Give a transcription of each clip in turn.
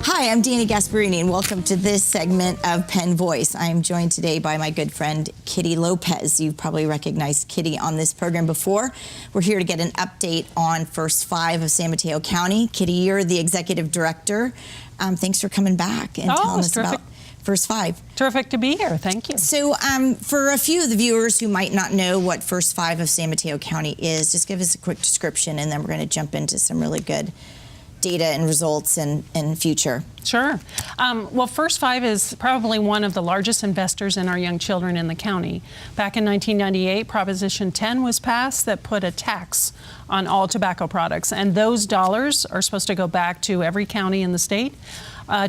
Hi, I'm Dana Gasparini, and welcome to this segment of Penn Voice. I am joined today by my good friend, Kitty Lopez. You've probably recognized Kitty on this program before. We're here to get an update on First Five of San Mateo County. Kitty, you're the executive director. Thanks for coming back and telling us terrific. about First Five. Terrific to be here. Thank you. So for a few of the viewers who might not know what First Five of San Mateo County is, just give us a quick description, and then we're going to jump into some really good data and results and future. Sure. Well, First Five is probably one of the largest investors in our young children in the county. Back in 1998, Proposition 10 was passed that put a tax on all tobacco products, and those dollars are supposed to go back to every county in the state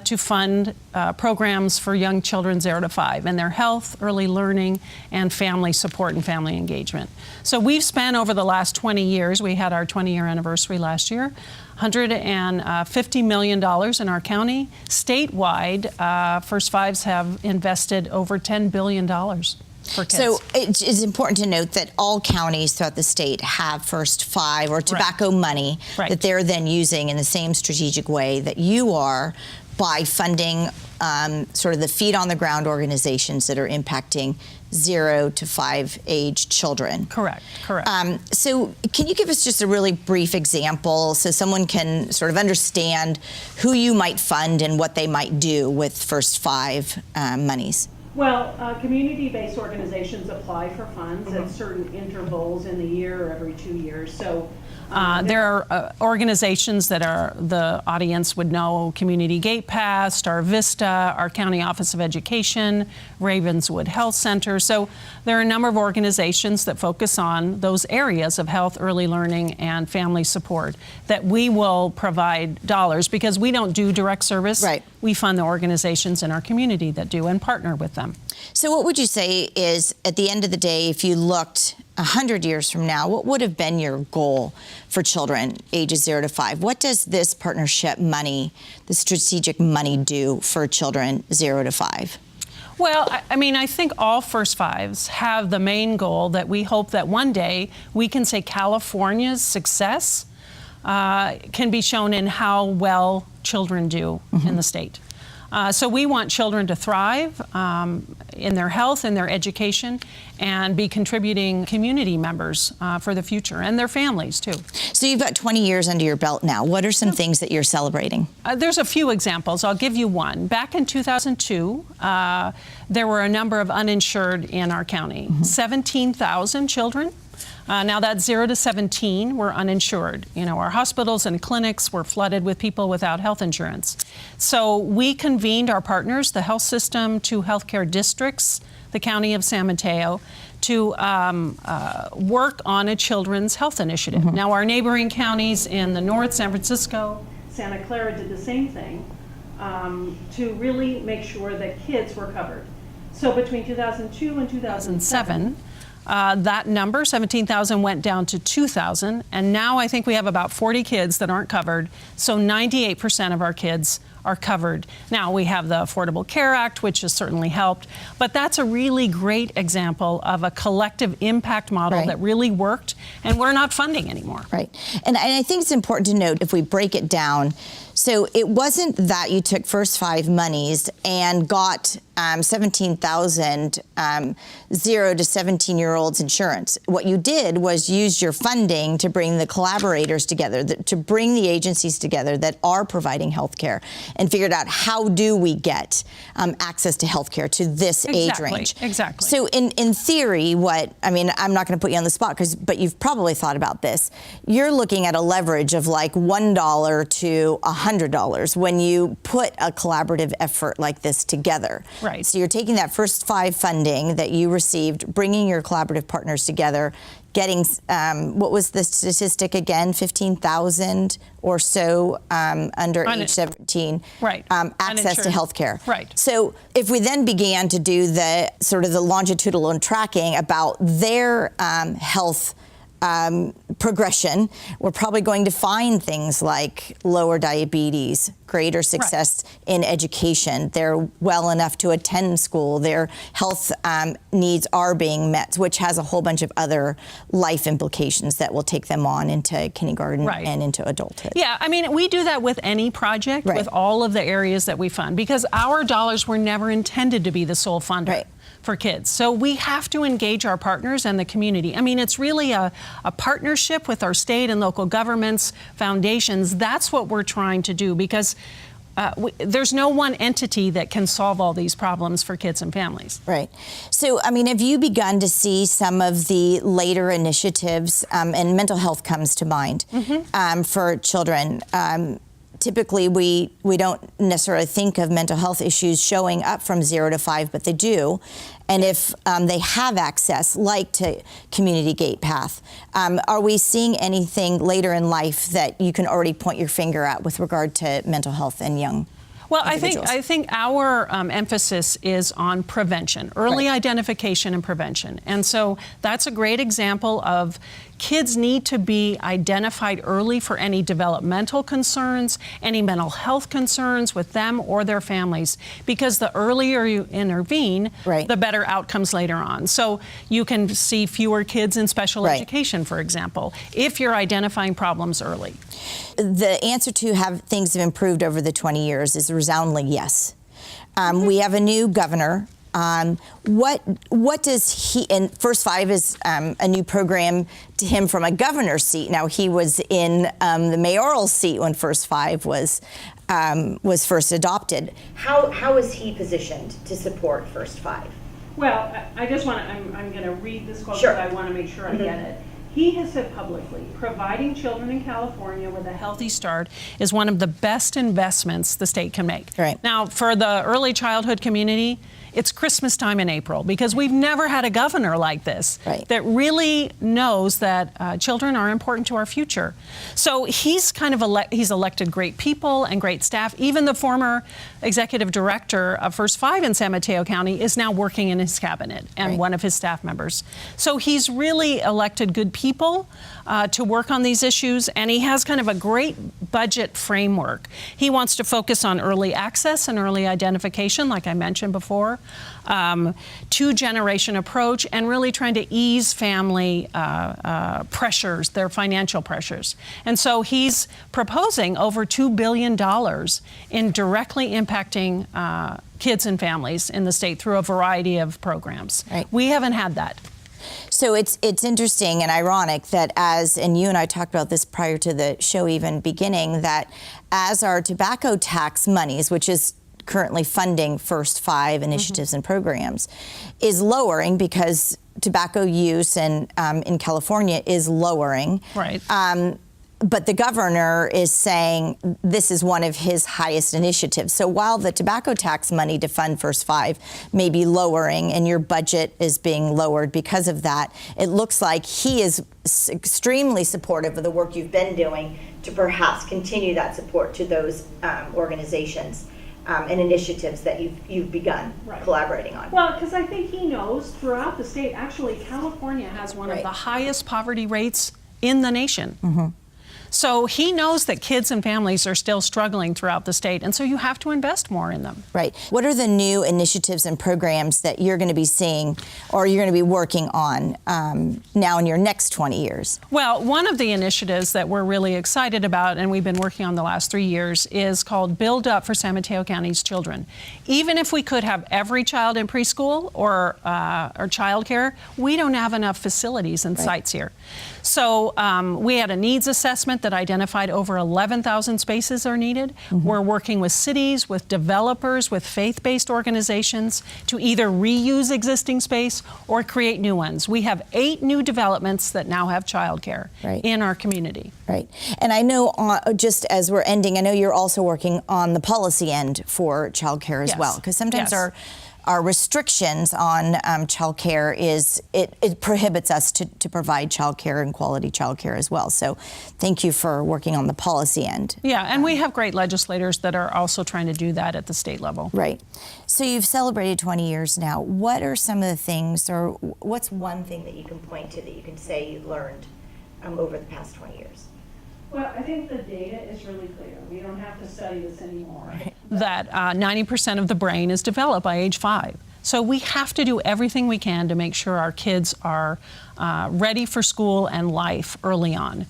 to fund programs for young children 0 to 5 and their health, early learning, and family support and family engagement. So we've spent over the last 20 years, we had our 20-year anniversary last year, $150 million in our county. Statewide, First Fives have invested over $10 billion for kids. So it's important to note that all counties throughout the state have First Five or tobacco money that they're then using in the same strategic way that you are by funding sort of the feet on the ground organizations that are impacting 0 to 5 age children. Correct. So can you give us just a really brief example so someone can sort of understand who you might fund and what they might do with First Five monies? Well, community-based organizations apply for funds at certain intervals in the year or every 2 years. So there are organizations that the audience would know: Community Gate Pass, Star Vista, our County Office of Education, Ravenswood Health Center. So there are a number of organizations that focus on those areas of health, early learning, and family support that we will provide dollars, because we don't do direct service. We fund the organizations in our community that do and partner with them. So what would you say is, at the end of the day, if you looked 100 years from now, what would have been your goal for children ages 0 to 5? What does this partnership money, the strategic money, do for children 0 to 5? Well, I mean, I think all First Fives have the main goal that we hope that one day we can say California's success can be shown in how well children do in the state. So we want children to thrive in their health and their education and be contributing community members for the future, and their families too. So you've got 20 years under your belt now. What are some things that you're celebrating? There's a few examples. I'll give you one. Back in 2002, there were a number of uninsured in our county, 17,000 children. Now that's 0 to 17 were uninsured. You know, our hospitals and clinics were flooded with people without health insurance. So we convened our partners, the health system, 2 healthcare districts, the County of San Mateo, to work on a children's health initiative. Now our neighboring counties in the north, San Francisco, Santa Clara, did the same thing to really make sure that kids were covered. So between 2002 and 2007, that number, 17,000, went down to 2,000, and now I think we have about 40 kids that aren't covered, so 98% of our kids are covered. Now, we have the Affordable Care Act, which has certainly helped, but that's a really great example of a collective impact model that really worked, and we're not funding anymore. And I think it's important to note, if we break it down, so it wasn't that you took First Five monies and got 17,000 0 to 17-year-olds insurance. What you did was use your funding to bring the collaborators together, to bring the agencies together that are providing health care, and figured out how do we get access to health care to this age range. So in theory, I'm not going to put you on the spot, but you've probably thought about this. You're looking at a leverage of like $1 to $100 when you put a collaborative effort like this together. So you're taking that First Five funding that you received, bringing your collaborative partners together, getting, what was the statistic again, 15,000 or so under age 17, access to health care. So if we then began to do the sort of the longitudinal tracking about their health progression, we're probably going to find things like lower diabetes, greater success in education. They're well enough to attend school. Their health needs are being met, which has a whole bunch of other life implications that will take them on into kindergarten and into adulthood. Yeah, I mean, we do that with any project, with all of the areas that we fund, because our dollars were never intended to be the sole funder for kids. So we have to engage our partners and the community. I mean, it's really a partnership with our state and local governments, foundations. That's what we're trying to do, because there's no one entity that can solve all these problems for kids and families. Right. So, I mean, have you begun to see some of the later initiatives, and mental health comes to mind, for children? Typically, we don't necessarily think of mental health issues showing up from 0 to 5, but they do. And if they have access, like to Community Gate Path, are we seeing anything later in life that you can already point your finger at with regard to mental health and young? Well, I think our emphasis is on prevention, early identification and prevention. And so that's a great example of kids need to be identified early for any developmental concerns, any mental health concerns with them or their families, because the earlier you intervene, the better outcomes later on. So you can see fewer kids in special education, for example, if you're identifying problems early. The answer to have things have improved over the 20 years is a resounding yes. We have a new governor. What does he, and First Five is a new program to him from a governor's seat. Now, he was in the mayoral seat when First Five was first adopted. How is he positioned to support First Five? Well, I just want to, I'm going to read this quote because I want to make sure I get it. He has said publicly, providing children in California with a healthy start is one of the best investments the state can make. Right. Now, for the early childhood community, it's Christmas time in April, because we've never had a governor like this that really knows that children are important to our future. So he's kind of he's elected great people and great staff. Even the former executive director of First Five in San Mateo County is now working in his cabinet and one of his staff members. So he's really elected good people to work on these issues, and he has kind of a great budget framework. He wants to focus on early access and early identification, like I mentioned before, two-generation approach, and really trying to ease family pressures, their financial pressures. And so he's proposing over $2 billion in directly impacting kids and families in the state through a variety of programs. We haven't had that. So it's interesting and ironic that and you and I talked about this prior to the show even beginning, that as our tobacco tax monies, which is currently funding First Five initiatives and programs, is lowering because tobacco use in California is lowering. But the governor is saying this is one of his highest initiatives. So while the tobacco tax money to fund First Five may be lowering and your budget is being lowered because of that, it looks like he is extremely supportive of the work you've been doing to perhaps continue that support to those organizations and initiatives that you've begun collaborating on. Well, because I think he knows throughout the state, actually California has one of the highest poverty rates in the nation. So he knows that kids and families are still struggling throughout the state, and so you have to invest more in them. What are the new initiatives and programs that you're going to be seeing or you're going to be working on now in your next 20 years? Well, one of the initiatives that we're really excited about and we've been working on the last 3 years is called Build Up for San Mateo County's Children. Even if we could have every child in preschool or child care, we don't have enough facilities and sites here. So we had a needs assessment that identified over 11,000 spaces are needed. We're working with cities, with developers, with faith-based organizations to either reuse existing space or create new ones. We have 8 new developments that now have childcare in our community. And I know, just as we're ending, I know you're also working on the policy end for childcare as well, because sometimes our restrictions on childcare it prohibits us to provide childcare and quality childcare as well. So thank you for working on the policy end. Yeah, and we have great legislators that are also trying to do that at the state level. So you've celebrated 20 years now. What are some of the things, or what's one thing that you can point to that you can say you learned over the past 20 years? Well, I think the data is really clear. We don't have to study this anymore. That 90% of the brain is developed by age 5. So we have to do everything we can to make sure our kids are ready for school and life early on.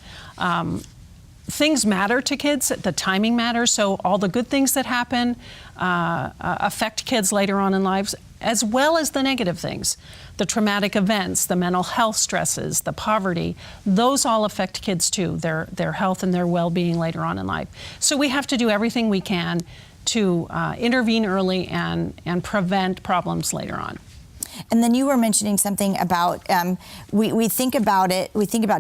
Things matter to kids, the timing matters, so all the good things that happen affect kids later on in lives, as well as the negative things. The traumatic events, the mental health stresses, the poverty, those all affect kids too, their health and their well-being later on in life. So we have to do everything we can to intervene early and prevent problems later on. And then you were mentioning something about, we think about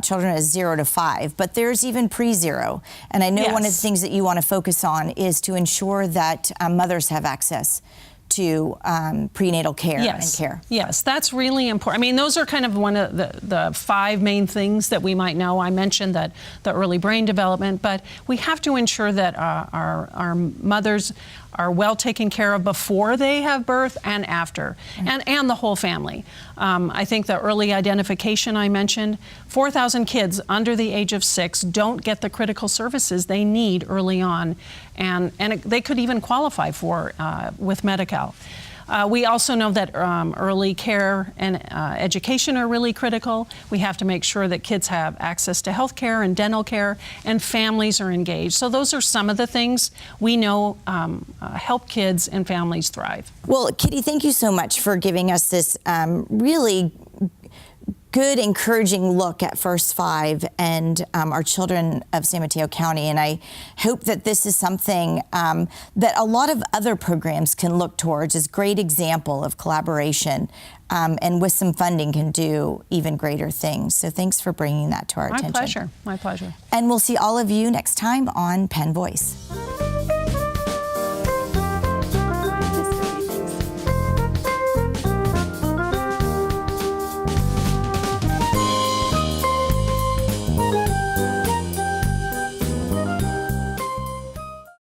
children as 0 to 5, but there's even pre-0. And I know one of the things that you want to focus on is to ensure that mothers have access to prenatal care and care. Yes, that's really important. I mean, those are kind of one of the 5 main things that we might know. I mentioned that the early brain development, but we have to ensure that our mothers are well taken care of before they have birth and after, and the whole family. I think the early identification I mentioned, 4,000 kids under the age of 6 don't get the critical services they need early on, and they could even qualify for with Medi-Cal. We also know that early care and education are really critical. We have to make sure that kids have access to health care and dental care, and families are engaged. So those are some of the things we know help kids and families thrive. Well, Kitty, thank you so much for giving us this really good, encouraging look at First 5 and our children of San Mateo County. And I hope that this is something that a lot of other programs can look towards as a great example of collaboration, and with some funding can do even greater things. So thanks for bringing that to our attention. My pleasure. My pleasure. And we'll see all of you next time on Penn Voice.